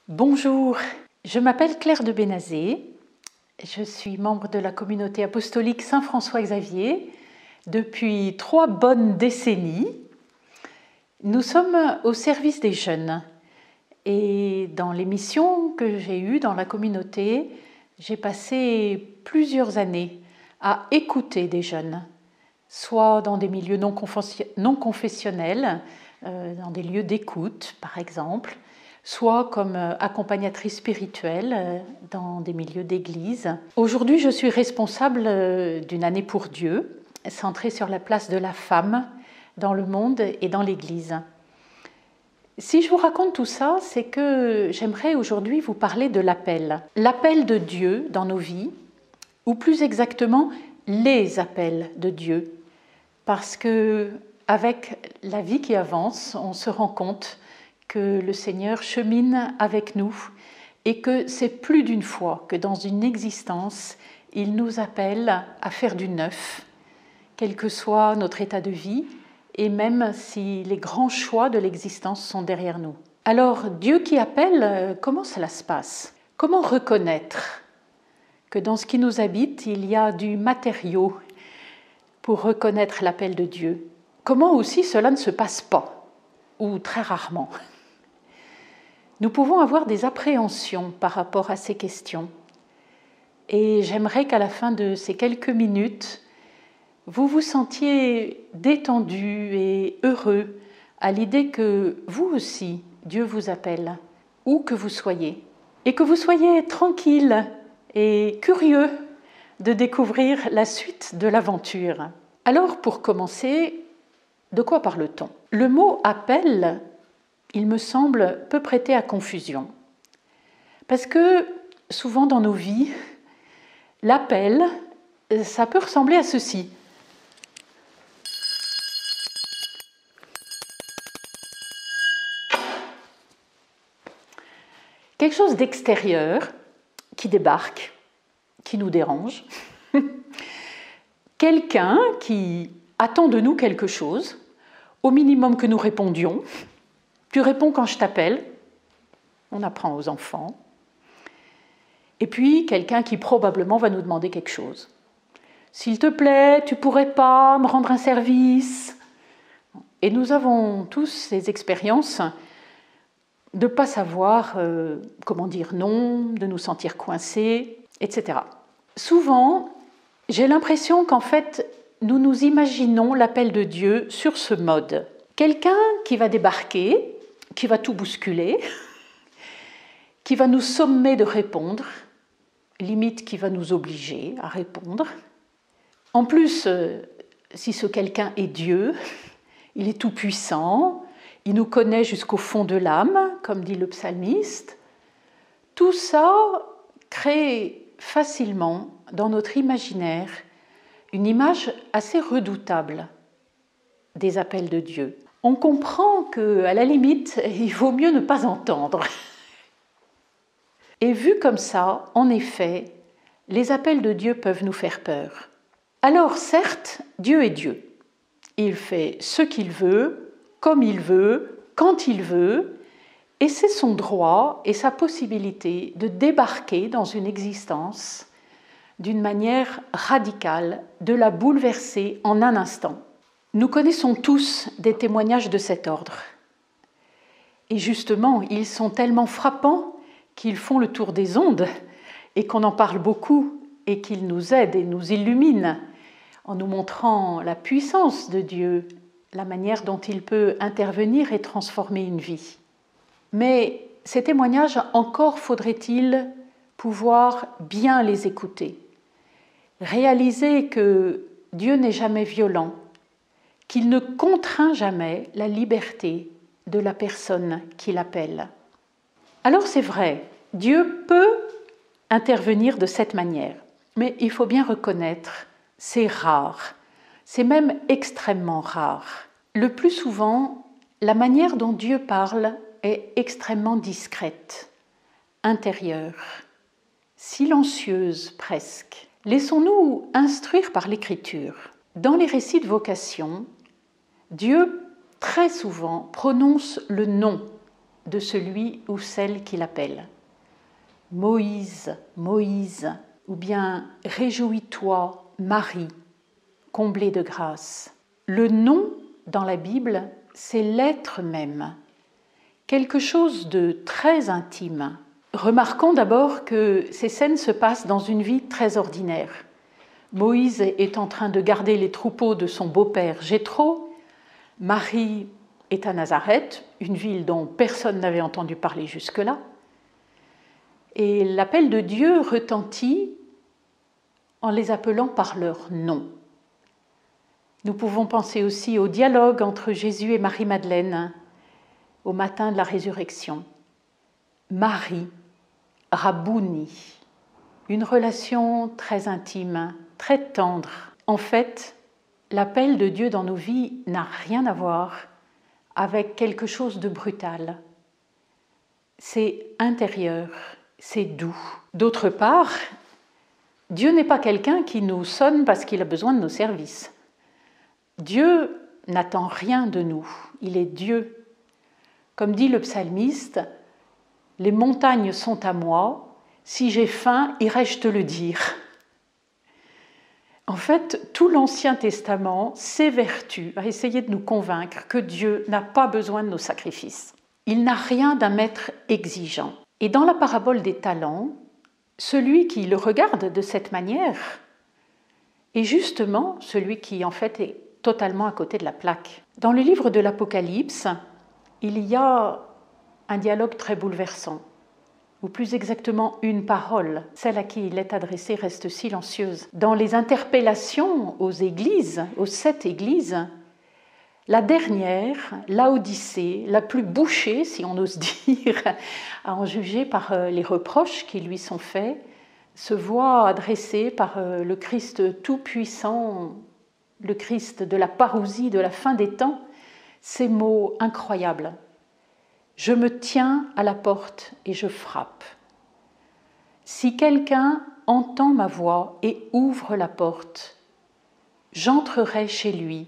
Bonjour, je m'appelle Claire de Bénazet, je suis membre de la communauté apostolique Saint-François-Xavier depuis 3 bonnes décennies. Nous sommes au service des jeunes et dans les missions que j'ai eues dans la communauté, j'ai passé plusieurs années à écouter des jeunes, soit dans des milieux non confessionnels, dans des lieux d'écoute par exemple, soit comme accompagnatrice spirituelle dans des milieux d'église. Aujourd'hui, je suis responsable d'une année pour Dieu, centrée sur la place de la femme dans le monde et dans l'église. Si je vous raconte tout ça, c'est que j'aimerais aujourd'hui vous parler de l'appel. L'appel de Dieu dans nos vies, ou plus exactement, les appels de Dieu. Parce que avec la vie qui avance, on se rend compte que le Seigneur chemine avec nous et que c'est plus d'une fois que dans une existence, il nous appelle à faire du neuf, quel que soit notre état de vie et même si les grands choix de l'existence sont derrière nous. Alors, Dieu qui appelle, comment cela se passe? Comment reconnaître que dans ce qui nous habite, il y a du matériau pour reconnaître l'appel de Dieu? Comment aussi cela ne se passe pas, ou très rarement? Nous pouvons avoir des appréhensions par rapport à ces questions. Et j'aimerais qu'à la fin de ces quelques minutes, vous vous sentiez détendu et heureux à l'idée que vous aussi, Dieu vous appelle, où que vous soyez, et que vous soyez tranquille et curieux de découvrir la suite de l'aventure. Alors, pour commencer, de quoi parle-t-on? Le mot « appel », il me semble, peut prêter à confusion. Parce que souvent dans nos vies, l'appel, ça peut ressembler à ceci. Quelque chose d'extérieur qui débarque, qui nous dérange. Quelqu'un qui attend de nous quelque chose, au minimum que nous répondions. Tu réponds quand je t'appelle, on apprend aux enfants. Et puis, quelqu'un qui probablement va nous demander quelque chose. S'il te plaît, tu pourrais pas me rendre un service? Et nous avons tous ces expériences de ne pas savoir comment dire non, de nous sentir coincés, etc. Souvent, j'ai l'impression qu'en fait, nous nous imaginons l'appel de Dieu sur ce mode. Quelqu'un qui va débarquer, qui va tout bousculer, qui va nous sommer de répondre, limite qui va nous obliger à répondre. En plus, si ce quelqu'un est Dieu, il est tout-puissant, il nous connaît jusqu'au fond de l'âme, comme dit le psalmiste. Tout ça crée facilement dans notre imaginaire une image assez redoutable des appels de Dieu. On comprend qu'à la limite, il vaut mieux ne pas entendre. Et vu comme ça, en effet, les appels de Dieu peuvent nous faire peur. Alors certes, Dieu est Dieu. Il fait ce qu'il veut, comme il veut, quand il veut, et c'est son droit et sa possibilité de débarquer dans une existence d'une manière radicale, de la bouleverser en un instant. Nous connaissons tous des témoignages de cet ordre. Et justement, ils sont tellement frappants qu'ils font le tour des ondes et qu'on en parle beaucoup et qu'ils nous aident et nous illuminent en nous montrant la puissance de Dieu, la manière dont il peut intervenir et transformer une vie. Mais ces témoignages, encore faudrait-il pouvoir bien les écouter. Réaliser que Dieu n'est jamais violent, qu'il ne contraint jamais la liberté de la personne qui l'appelle. Alors c'est vrai, Dieu peut intervenir de cette manière, mais il faut bien reconnaître, c'est rare, c'est même extrêmement rare. Le plus souvent, la manière dont Dieu parle est extrêmement discrète, intérieure, silencieuse presque. Laissons-nous instruire par l'Écriture. Dans les récits de vocation, Dieu, très souvent, prononce le nom de celui ou celle qui l'appelle. Moïse, Moïse, ou bien réjouis-toi, Marie, comblée de grâce. Le nom dans la Bible, c'est l'être même, quelque chose de très intime. Remarquons d'abord que ces scènes se passent dans une vie très ordinaire. Moïse est en train de garder les troupeaux de son beau-père Jéthro. Marie est à Nazareth, une ville dont personne n'avait entendu parler jusque-là. Et l'appel de Dieu retentit en les appelant par leur nom. Nous pouvons penser aussi au dialogue entre Jésus et Marie-Madeleine au matin de la résurrection. Marie, Rabouni, une relation très intime, très tendre. En fait, l'appel de Dieu dans nos vies n'a rien à voir avec quelque chose de brutal. C'est intérieur, c'est doux. D'autre part, Dieu n'est pas quelqu'un qui nous sonne parce qu'il a besoin de nos services. Dieu n'attend rien de nous, il est Dieu. Comme dit le psalmiste, « Les montagnes sont à moi, si j'ai faim, irai-je te le dire ?» En fait, tout l'Ancien Testament s'évertue à essayer de nous convaincre que Dieu n'a pas besoin de nos sacrifices. Il n'a rien d'un maître exigeant. Et dans la parabole des talents, celui qui le regarde de cette manière est justement celui qui en fait est totalement à côté de la plaque. Dans le livre de l'Apocalypse, il y a un dialogue très bouleversant, ou plus exactement une parole, celle à qui il est adressé reste silencieuse. Dans les interpellations aux églises, aux 7 églises, la dernière, Laodicée, la plus bouchée, si on ose dire, à en juger par les reproches qui lui sont faits, se voit adressée par le Christ tout-puissant, le Christ de la parousie, de la fin des temps, ces mots incroyables. « Je me tiens à la porte et je frappe. Si quelqu'un entend ma voix et ouvre la porte, j'entrerai chez lui.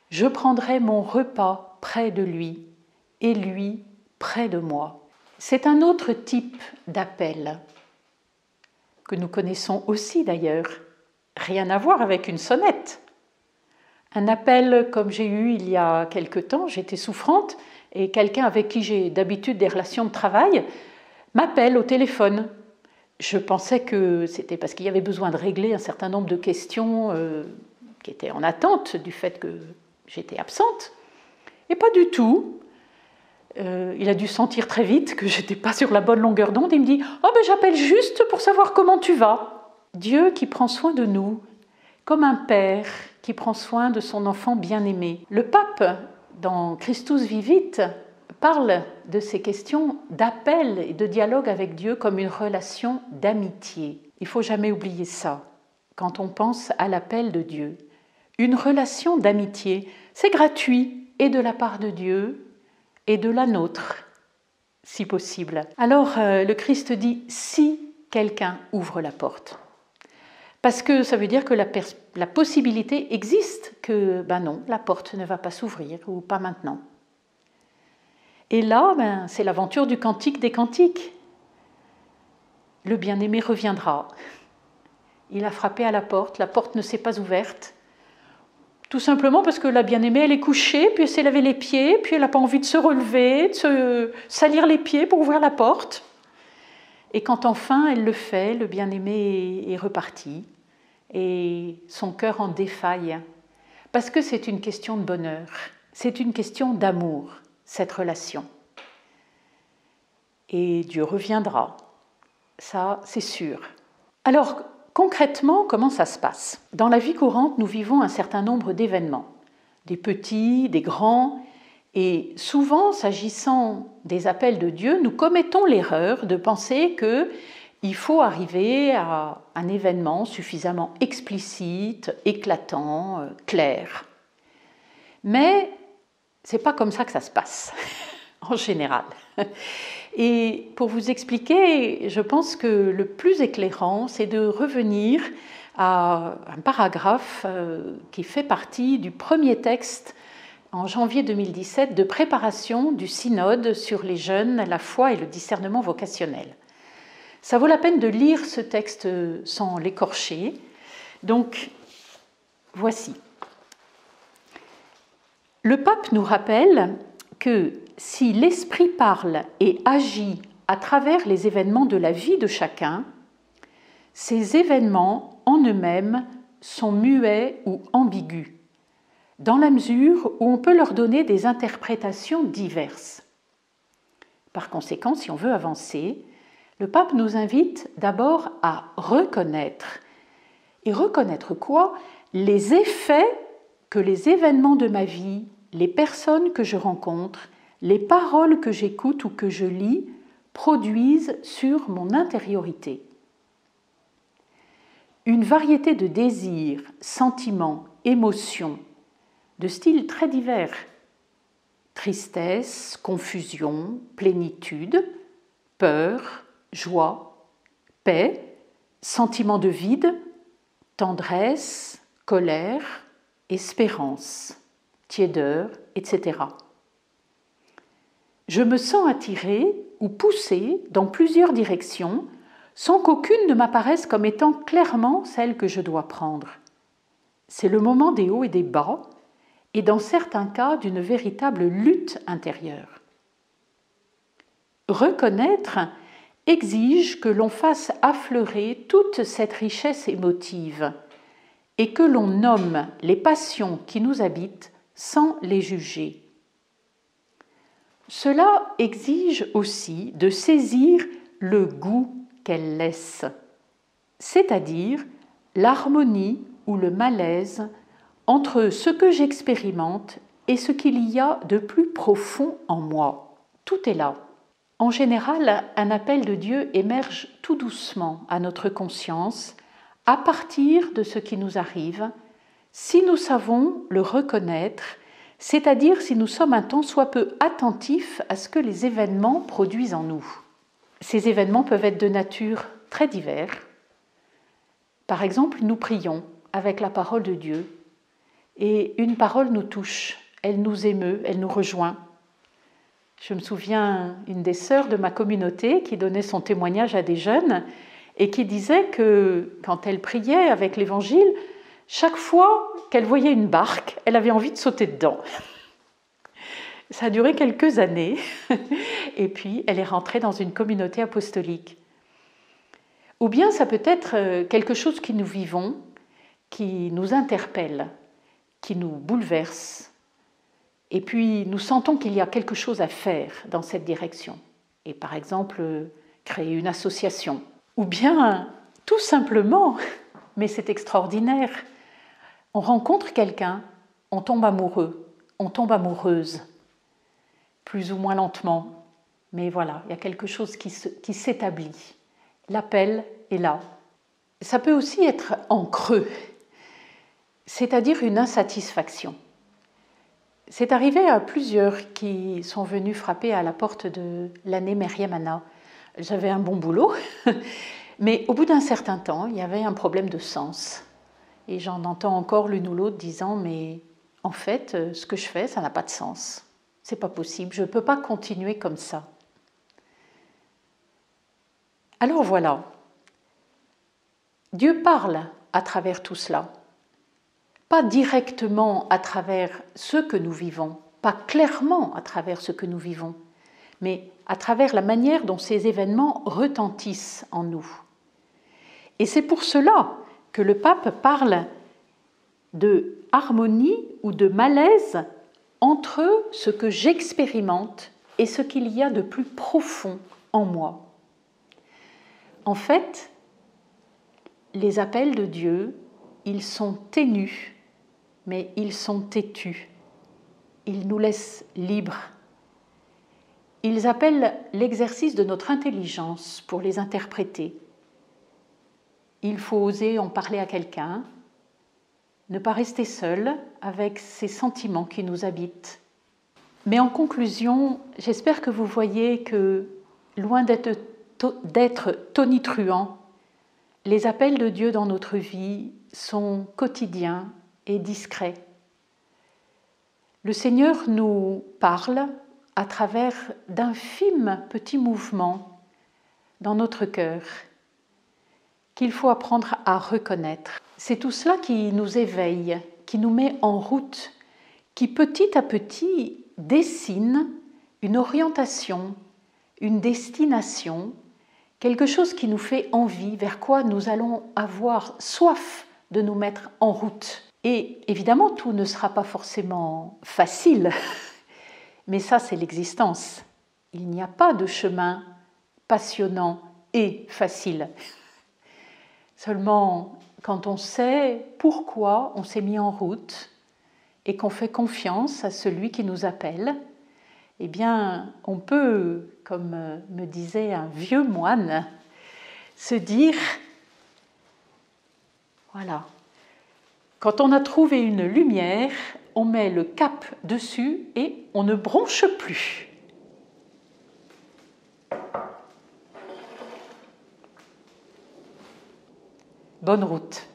Je prendrai mon repas près de lui et lui près de moi. » C'est un autre type d'appel que nous connaissons aussi d'ailleurs. Rien à voir avec une sonnette. Un appel comme j'ai eu il y a quelque temps, j'étais souffrante, et quelqu'un avec qui j'ai d'habitude des relations de travail m'appelle au téléphone. Je pensais que c'était parce qu'il y avait besoin de régler un certain nombre de questions qui étaient en attente du fait que j'étais absente. Et pas du tout. Il a dû sentir très vite que je n'étais pas sur la bonne longueur d'onde. Il me dit « Oh ben j'appelle juste pour savoir comment tu vas ». Dieu qui prend soin de nous, comme un père qui prend soin de son enfant bien-aimé. Le pape, dans Christus Vivit, parle de ces questions d'appel et de dialogue avec Dieu comme une relation d'amitié. Il ne faut jamais oublier ça quand on pense à l'appel de Dieu. Une relation d'amitié, c'est gratuit et de la part de Dieu et de la nôtre, si possible. Alors le Christ dit « si quelqu'un ouvre la porte ». Parce que ça veut dire que la possibilité existe que, ben non, la porte ne va pas s'ouvrir ou pas maintenant. Et là, c'est l'aventure du cantique des cantiques. Le bien-aimé reviendra. Il a frappé à la porte ne s'est pas ouverte. Tout simplement parce que la bien-aimée, elle est couchée, puis elle s'est lavé les pieds, puis elle n'a pas envie de se relever, de se salir les pieds pour ouvrir la porte. Et quand enfin elle le fait, le bien-aimé est reparti et son cœur en défaille. Parce que c'est une question de bonheur, c'est une question d'amour, cette relation. Et Dieu reviendra, ça c'est sûr. Alors concrètement, comment ça se passe ? Dans la vie courante, nous vivons un certain nombre d'événements, des petits, des grands, et souvent, s'agissant des appels de Dieu, nous commettons l'erreur de penser qu'il faut arriver à un événement suffisamment explicite, éclatant, clair. Mais ce n'est pas comme ça que ça se passe, en général. Et pour vous expliquer, je pense que le plus éclairant, c'est de revenir à un paragraphe qui fait partie du premier texte en janvier 2017 de préparation du synode sur les jeunes, la foi et le discernement vocationnel. Ça vaut la peine de lire ce texte sans l'écorcher. Donc, voici. Le pape nous rappelle que si l'Esprit parle et agit à travers les événements de la vie de chacun, ces événements en eux-mêmes sont muets ou ambigus, dans la mesure où on peut leur donner des interprétations diverses. Par conséquent, si on veut avancer, le pape nous invite d'abord à reconnaître. Et reconnaître quoi? Les effets que les événements de ma vie, les personnes que je rencontre, les paroles que j'écoute ou que je lis produisent sur mon intériorité. Une variété de désirs, sentiments, émotions, de styles très divers, tristesse, confusion, plénitude, peur, joie, paix, sentiment de vide, tendresse, colère, espérance, tiédeur, etc. Je me sens attirée ou poussée dans plusieurs directions sans qu'aucune ne m'apparaisse comme étant clairement celle que je dois prendre. C'est le moment des hauts et des bas, et dans certains cas d'une véritable lutte intérieure. Reconnaître exige que l'on fasse affleurer toute cette richesse émotive et que l'on nomme les passions qui nous habitent sans les juger. Cela exige aussi de saisir le goût qu'elles laissent, c'est-à-dire l'harmonie ou le malaise entre ce que j'expérimente et ce qu'il y a de plus profond en moi. Tout est là. En général, un appel de Dieu émerge tout doucement à notre conscience à partir de ce qui nous arrive, si nous savons le reconnaître, c'est-à-dire si nous sommes un tant soit peu attentifs à ce que les événements produisent en nous. Ces événements peuvent être de nature très diverse. Par exemple, nous prions avec la parole de Dieu et une parole nous touche, elle nous émeut, elle nous rejoint. Je me souviens une des sœurs de ma communauté qui donnait son témoignage à des jeunes et qui disait que quand elle priait avec l'Évangile, chaque fois qu'elle voyait une barque, elle avait envie de sauter dedans. Ça a duré quelques années et puis elle est rentrée dans une communauté apostolique. Ou bien ça peut être quelque chose que nous vivons, qui nous interpelle, qui nous bouleverse. Et puis nous sentons qu'il y a quelque chose à faire dans cette direction. Et par exemple, créer une association. Ou bien, tout simplement, mais c'est extraordinaire, on rencontre quelqu'un, on tombe amoureux, on tombe amoureuse, plus ou moins lentement. Mais voilà, il y a quelque chose qui s'établit. L'appel est là. Ça peut aussi être en creux, c'est-à-dire une insatisfaction. C'est arrivé à plusieurs qui sont venus frapper à la porte de l'année Myriam Anna. J'avais un bon boulot, mais au bout d'un certain temps, il y avait un problème de sens. Et j'en entends encore l'une ou l'autre disant « mais en fait, ce que je fais, ça n'a pas de sens. C'est pas possible, je ne peux pas continuer comme ça. » Alors voilà, Dieu parle à travers tout cela. Pas directement à travers ce que nous vivons, pas clairement à travers ce que nous vivons, mais à travers la manière dont ces événements retentissent en nous. Et c'est pour cela que le pape parle de harmonie ou de malaise entre ce que j'expérimente et ce qu'il y a de plus profond en moi. En fait, les appels de Dieu, ils sont ténus, mais ils sont têtus. Ils nous laissent libres. Ils appellent l'exercice de notre intelligence pour les interpréter. Il faut oser en parler à quelqu'un, ne pas rester seul avec ces sentiments qui nous habitent. Mais en conclusion, j'espère que vous voyez que, loin d'être tonitruants, les appels de Dieu dans notre vie sont quotidiens et discrets. Le Seigneur nous parle à travers d'infimes petits mouvements dans notre cœur qu'il faut apprendre à reconnaître. C'est tout cela qui nous éveille, qui nous met en route, qui petit à petit dessine une orientation, une destination, quelque chose qui nous fait envie, vers quoi nous allons avoir soif de nous mettre en route. Et évidemment, tout ne sera pas forcément facile, mais ça, c'est l'existence. Il n'y a pas de chemin passionnant et facile. Seulement, quand on sait pourquoi on s'est mis en route et qu'on fait confiance à celui qui nous appelle, eh bien, on peut, comme me disait un vieux moine, se dire, voilà, quand on a trouvé une lumière, on met le cap dessus et on ne bronche plus. Bonne route.